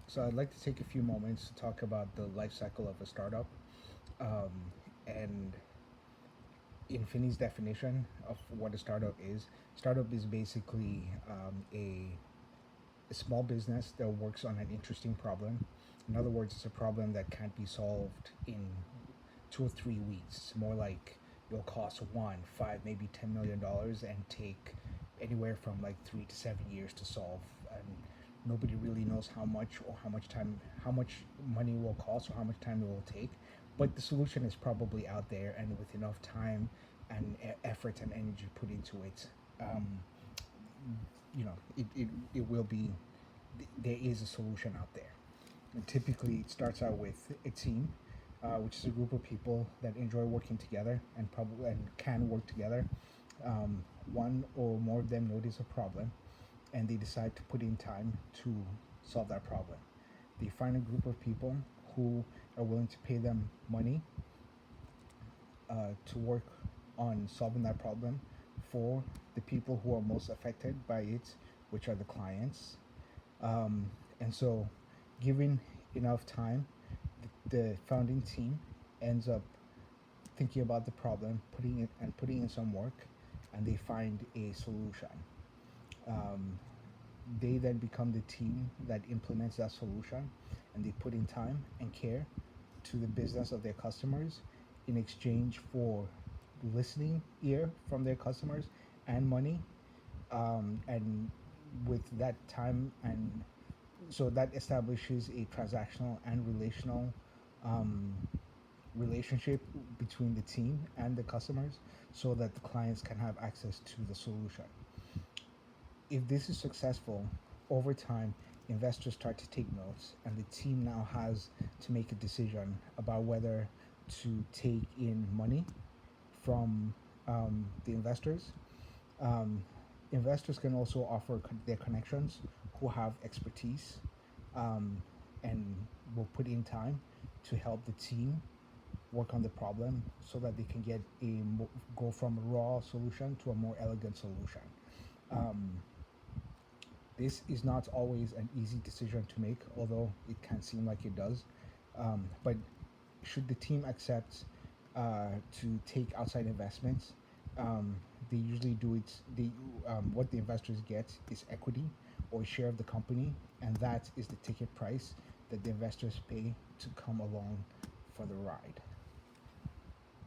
So I'd like to take a few moments to talk about the life cycle of a startup. Um, and in Finney's definition of what a startup is basically a small business that works on an interesting problem. In other words, it's a problem that can't be solved in 2 or 3 weeks. It's more like it'll cost one, five, maybe $10 million and take anywhere from like 3 to 7 years to solve. And nobody really knows how much or how much time, how much money will cost or how much time it will take. But the solution is probably out there, and with enough time and effort and energy put into it, um, it will be. There is a solution out there. And typically, it starts out with a team, which is a group of people that enjoy working together and can work together. One or more of them notice a problem, and they decide to put in time to solve that problem. They find a group of people who are willing to pay them money to work on solving that problem for the people who are most affected by it, which are the clients. Um, and so, given enough time, the founding team ends up thinking about the problem, putting in some work, and they find a solution. Um, they then become the team that implements that solution, and they put in time and care to the business of their customers in exchange for listening ear from their customers and money. And with that time, and so that establishes a transactional and relational um, relationship between the team and the customers, so that the clients can have access to the solution. If this is successful, over time, investors start to take notes, and the team now has to make a decision about whether to take in money from the investors. Um, Investors can also offer their connections who have expertise, um, and will put in time to help the team work on the problem so that they can go from a raw solution to a more elegant solution. Um, this is not always an easy decision to make, although it can seem like it does. But should the team accept to take outside investments, um, they usually do it. What the investors get is equity or a share of the company, and that is the ticket price that the investors pay to come along for the ride.